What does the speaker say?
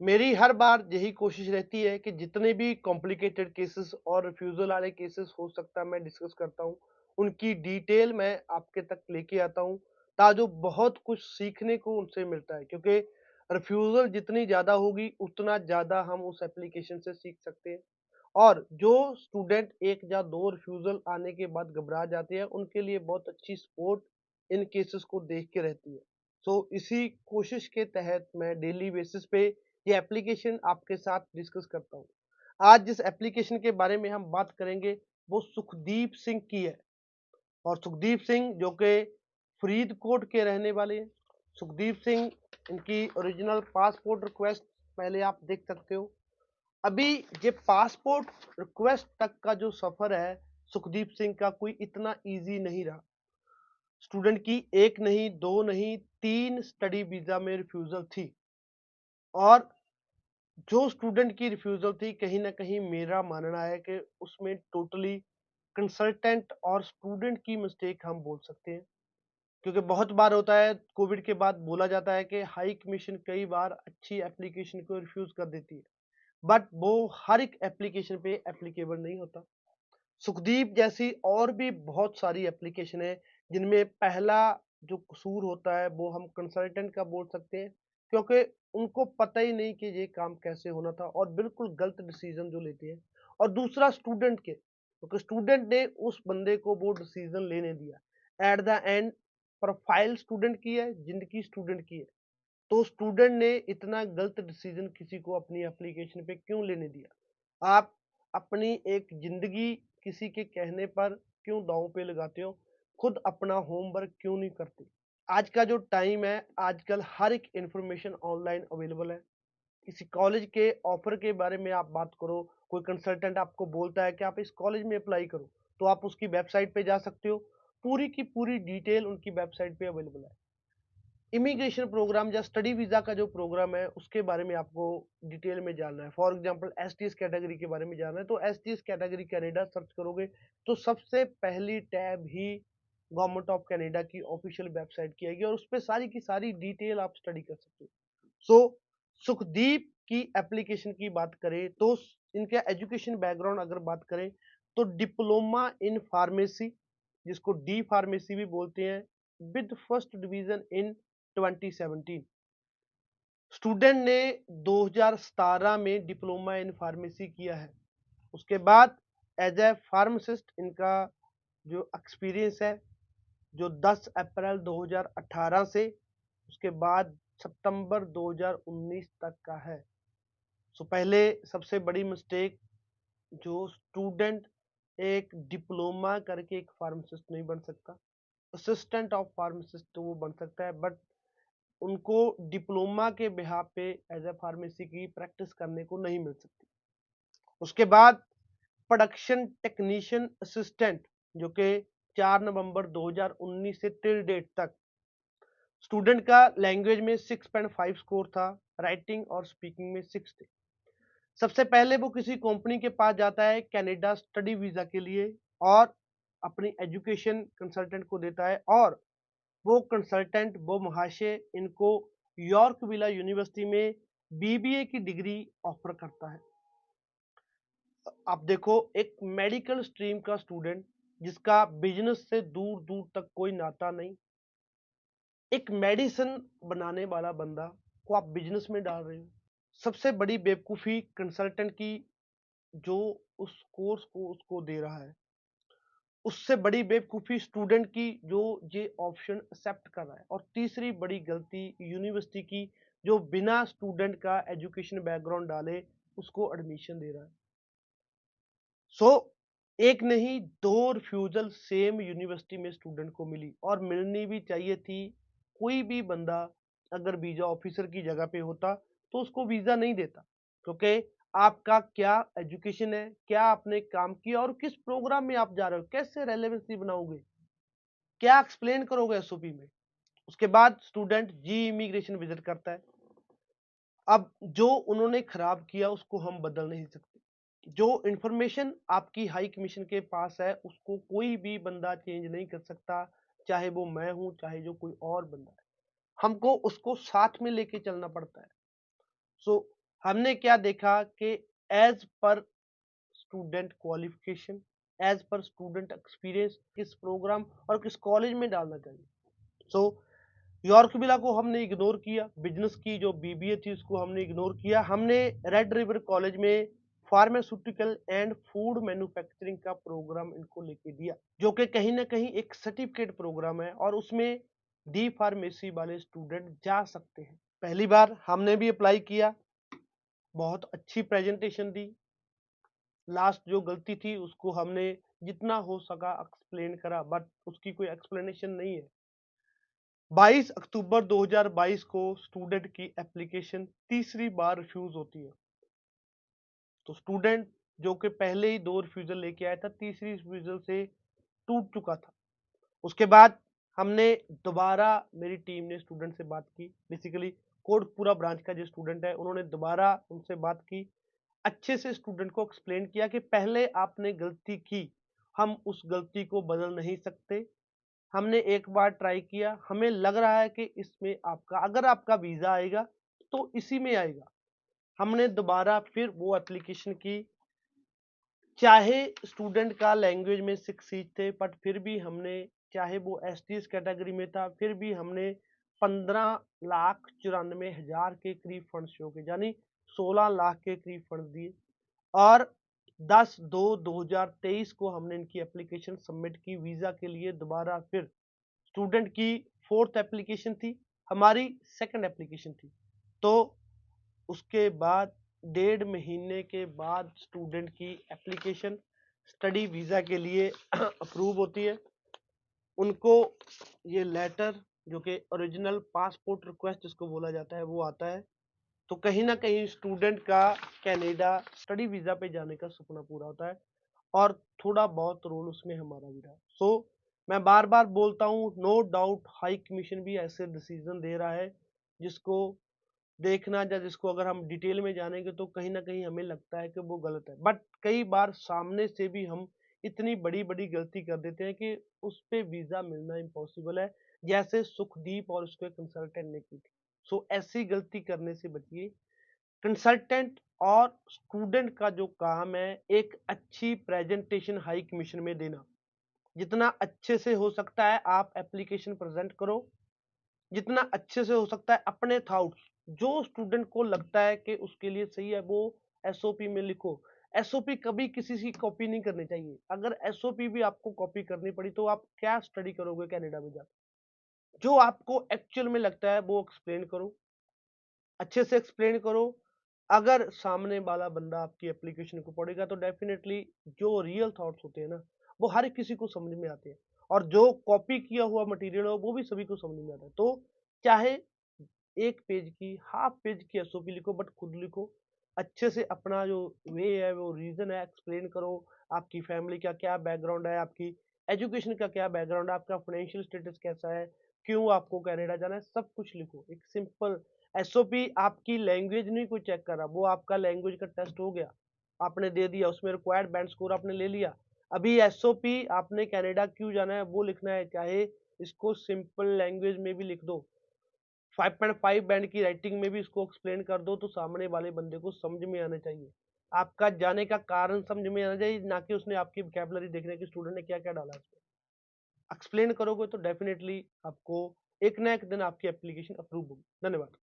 मेरी हर बार यही कोशिश रहती है कि जितने भी कॉम्प्लिकेटेड केसेस और रिफ्यूज़ल वाले केसेस हो सकता है मैं डिस्कस करता हूँ, उनकी डिटेल मैं आपके तक लेके आता हूँ, जो बहुत कुछ सीखने को उनसे मिलता है क्योंकि रिफ्यूज़ल जितनी ज़्यादा होगी, उतना ज़्यादा हम उस एप्लीकेशन से सीख सकते हैं। और जो स्टूडेंट 1 या 2 रिफ्यूज़ल आने के बाद घबरा जाते हैं, उनके लिए बहुत अच्छी सपोर्ट इन केसेस को देख के रहती है। सो इसी कोशिश के तहत मैं डेली बेसिस पे ये एप्लीकेशन आपके साथ डिस्कस करता हूँ। आज जिस एप्लीकेशन के बारे में हम बात करेंगे, वो सुखदीप सिंह की है और सुखदीप सिंह जो कि फरीदकोट के रहने वाले हैं। सुखदीप सिंह इनकी ओरिजिनल पासपोर्ट रिक्वेस्ट पहले आप देख सकते हो। अभी ये पासपोर्ट रिक्वेस्ट तक का जो सफर है सुखदीप सिंह का कोई इतना इजी नहीं रहा। स्टूडेंट की एक नहीं, दो नहीं, 3 स्टडी वीजा में रिफ्यूजल थी और जो स्टूडेंट की रिफ्यूजल थी कहीं ना कहीं मेरा मानना है कि उसमें टोटली कंसल्टेंट और स्टूडेंट की मिस्टेक हम बोल सकते हैं क्योंकि बहुत बार होता है कोविड के बाद बोला जाता है कि हाई कमीशन कई बार अच्छी एप्लीकेशन को रिफ्यूज कर देती है, बट वो हर एक एप्लीकेशन पे एप्लीकेबल नहीं होता। सुखदीप जैसी और भी बहुत सारी एप्लीकेशन है जिनमें पहला जो कसूर होता है वो हम कंसल्टेंट का बोल सकते हैं क्योंकि उनको पता ही नहीं कि ये काम कैसे होना था और बिल्कुल गलत डिसीजन जो लेते हैं। और दूसरा स्टूडेंट के क्योंकि स्टूडेंट ने उस बंदे को वो डिसीजन लेने दिया at the end. Profile student की है, जिंदगी स्टूडेंट की है, तो स्टूडेंट ने इतना गलत डिसीजन किसी को अपनी एप्लीकेशन पे क्यों लेने दिया? आप अपनी एक ज़िंदगी किसी के कहने पर क्यों दाँव पे लगाते हो? खुद अपना होमवर्क क्यों नहीं करते? आज का जो टाइम है, आजकल हर एक इन्फॉर्मेशन ऑनलाइन अवेलेबल है। किसी कॉलेज के ऑफर के बारे में आप बात करो, कोई कंसल्टेंट आपको बोलता है कि आप इस कॉलेज में अप्लाई करो, तो आप उसकी वेबसाइट पे जा सकते हो। पूरी की पूरी डिटेल उनकी वेबसाइट पे अवेलेबल है। इमिग्रेशन प्रोग्राम या स्टडी वीज़ा का जो प्रोग्राम है, उसके बारे में आपको डिटेल में जानना है। फॉर एग्ज़ाम्पल एसटीएस कैटेगरी के बारे में जानना है, तो एसटीएस कैटेगरी कनाडा सर्च करोगे, तो सबसे पहली tab he government of Canada की ऑफ़िशियल वेबसाइट की आएगी और उसपे सारी की सारी डिटेल आप स्टडी कर सकते हो। सो सुखदीप की एप्लीकेशन की बात करें, तो इनका एजुकेशन बैकग्राउंड अगर बात करें, तो डिप्लोमा इन फार्मेसी, जिसको डी फार्मेसी भी बोलते हैं, with first division in 2017। Student ने 2017 में डिप्लोमा इन फार्मेसी किया है। उसके बाद एज ए फार्मासिस्ट इनका जो एक्सपीरियंस है, जो 10 अप्रैल 2018 से उसके बाद सितंबर 2019 तक का है। सो पहले सबसे बड़ी मिस्टेक, जो स्टूडेंट एक डिप्लोमा करके एक फार्मासिस्ट नहीं बन सकता। असिस्टेंट ऑफ फार्मासिस्ट तो वो बन सकता है, बट उनको डिप्लोमा के बिहाफ पे एज ए फार्मेसी की प्रैक्टिस करने को नहीं मिल सकती। उसके बाद प्रोडक्शन टेक्नीशियन असिस्टेंट, जो कि 4 नवंबर 2019 से टिल डेट तक स्टूडेंट का लैंग्वेज में 6.5 स्कोर था, राइटिंग और स्पीकिंग में 6 थे। सबसे पहले वो किसी कंपनी के पास जाता है कनाडा स्टडी वीजा के लिए और अपनी एजुकेशन कंसल्टेंट को देता है और वो कंसल्टेंट, वो महाशय इनको यॉर्कविला यूनिवर्सिटी में बीबीए की डिग्री ऑफर करता है। आप देखो, एक मेडिकल स्ट्रीम का स्टूडेंट जिसका बिजनेस से दूर दूर तक कोई नाता नहीं, एक मेडिसिन बनाने वाला बंदा को आप बिजनेस में डाल रहे हो। सबसे बड़ी बेवकूफ़ी कंसल्टेंट की, जो उस कोर्स को उसको दे रहा है। उससे बड़ी बेवकूफ़ी स्टूडेंट की जो ये ऑप्शन एक्सेप्ट कर रहा है। और तीसरी बड़ी गलती यूनिवर्सिटी की, जो बिना स्टूडेंट का एजुकेशन बैकग्राउंड डाले उसको एडमिशन दे रहा है। सो एक नहीं, दो रिफ्यूजल सेम यूनिवर्सिटी में स्टूडेंट को मिली और मिलनी भी चाहिए थी। कोई भी बंदा अगर वीजा ऑफिसर की जगह पे होता तो उसको वीजा नहीं देता, क्योंकि आपका क्या एजुकेशन है, क्या आपने काम किया और किस प्रोग्राम में आप जा रहे हो, कैसे रेलेवेंसी बनाओगे, क्या एक्सप्लेन करोगे एसओपी में। उसके बाद स्टूडेंट जी इमिग्रेशन विजिट करता है। अब जो उन्होंने खराब किया उसको हम बदल नहीं सकते। जो इंफॉर्मेशन आपकी हाई कमीशन के पास है उसको कोई भी बंदा चेंज नहीं कर सकता, चाहे वो मैं हूं, चाहे जो कोई और बंदा है। हमको उसको साथ में लेके चलना पड़ता है। सो हमने क्या देखा कि as per student qualification, as per student experience किस प्रोग्राम और किस कॉलेज में डालना चाहिए। सो यॉर्कविला को हमने इग्नोर किया, बिज़नेस की जो बीबीए थी उसको हमने इग्नोर किया। हमने रेड रिवर कॉलेज में फार्मास्यूटिकल एंड फूड मैन्युफैक्चरिंग का प्रोग्राम इनको लेके दिया, जो कि कहीं न कहीं एक सर्टिफ़िकेट प्रोग्राम है और उसमें डी फार्मेसी वाले स्टूडेंट जा सकते हैं। पहली बार हमने भी अप्लाई किया, बहुत अच्छी प्रेज़ेंटेशन दी। लास्ट जो गलती थी उसको हमने जितना हो सका एक्सप्लेन करा, बट उसकी कोई एक्सप्लेनेशन नहीं है। 22 अक्टूबर 2022 को स्टूडेंट की एप्लीकेशन तीसरी बार रिफ्यूज होती है। तो स्टूडेंट जो कि पहले ही 2 रिफ्यूजल लेके आया था, तीसरी रिफ्यूजल से टूट चुका था। उसके बाद हमने दोबारा, मेरी टीम ने स्टूडेंट से बात की, बेसिकली कोटपुरा ब्रांच का जो स्टूडेंट है उन्होंने दोबारा उनसे बात की, अच्छे से स्टूडेंट को एक्सप्लेन किया कि पहले आपने गलती की, हम उस गलती को बदल नहीं सकते। हमने एक बार ट्राई किया, हमें लग रहा है कि इसमें आपका, अगर आपका वीज़ा आएगा तो इसी में आएगा। हमने दोबारा फिर वो एप्लीकेशन की, चाहे स्टूडेंट का लैंग्वेज में 6 सीट थे, बट फिर भी हमने, चाहे वो एसटीएस कैटेगरी में था, फिर भी हमने 15,94,000 के करीब फंड्स शो किए, यानी 16 लाख के करीब फंड्स दिए। और 10/2/2023 को हमने इनकी एप्लीकेशन सबमिट की वीज़ा के लिए। दोबारा फिर स्टूडेंट की 4th एप्लीकेशन थी, हमारी 2nd एप्लीकेशन थी। तो उसके बाद 1.5 महीने के बाद स्टूडेंट की एप्लीकेशन स्टडी वीज़ा के लिए अप्रूव होती है। उनको ये लेटर, जो कि ओरिजिनल पासपोर्ट रिक्वेस्ट जिसको बोला जाता है, वो आता है। तो कहीं न कहीं स्टूडेंट का कनाडा स्टडी वीज़ा पे जाने का सपना पूरा होता है और थोड़ा बहुत रोल उसमें हमारा भी रहा। सो मैं बार-बार बोलता हूँ, नो डाउट हाई कमीशन भी ऐसे डिसीज़न दे रहा है जिसको देखना, या जिसको अगर हम डिटेल में जानेंगे तो कहीं न कहीं हमें लगता है कि वो गलत है। बट कई बार सामने से भी हम इतनी बड़ी-बड़ी गलती कर देते हैं कि उस पे वीज़ा मिलना इम्पॉसिबल है, जैसे सुखदीप और उसके कंसल्टेंट ने की थी। सो ऐसी गलती करने से बचिए। कंसल्टेंट और स्टूडेंट का जो काम है, एक अच्छी प्रेजेंटेशन हाई कमीशन में देना। जितना अच्छे से हो सकता है आप एप्लीकेशन प्रेजेंट करो, जितना अच्छे से हो सकता है अपने थॉट्स, जो स्टूडेंट को लगता है कि उसके लिए सही है, वो एसओपी में लिखो। एसओपी कभी किसी की कॉपी नहीं करनी चाहिए। अगर एसओपी भी आपको कॉपी करनी पड़ी तो आप क्या स्टडी करोगे कनाडा में जाकर? जो आपको एक्चुअल में लगता है वो एक्सप्लेन करो, अच्छे से एक्सप्लेन करो। अगर सामने वाला बंदा आपकी एप्लीकेशन को पढ़ेगा तो डेफिनेटली जो रियल थॉट्स होते हैं ना, वो हर किसी को समझ में आते हैं, और जो कॉपी किया हुआ मटेरियल हो वो भी सभी को समझ में आता है। तो चाहे 1 पेज की, हाफ पेज की एसओपी लिखो, बट खुद लिखो। अच्छे से अपना जो वे है, वो रीज़न है, एक्सप्लेन करो। आपकी फैमिली का क्या बैकग्राउंड है, आपकी एजुकेशन का क्या बैकग्राउंड है, आपका फाइनेंशियल स्टेटस कैसा है, क्यों आपको कनाडा जाना है, सब कुछ लिखो। एक सिंपल एसओपी, आपकी लैंग्वेज नहीं कोई चेक कर रहा, वो आपका लैंग्वेज का टेस्ट हो गया, आपने दे दिया, उसमें रिक्वायर्ड बैंड स्कोर आपने ले लिया। अभी एसओपी आपने कनाडा क्यों जाना है वो लिखना है, चाहे इसको सिंपल लैंग्वेज में भी लिख दो, 5.5 बैंड की राइटिंग में भी इसको एक्सप्लेन कर दो, तो सामने वाले बंदे को समझ में आना चाहिए। आपका जाने का कारण समझ में आना चाहिए, ना कि उसने आपकी वोकैब्युलरी देखना है कि स्टूडेंट ने क्या-क्या डाला है उसमें। एक्सप्लेन करोगे तो डेफिनिटली आपको एक ना एक दिन आपकी एप्लीकेशन अप्रूव होगी। धन्यवाद।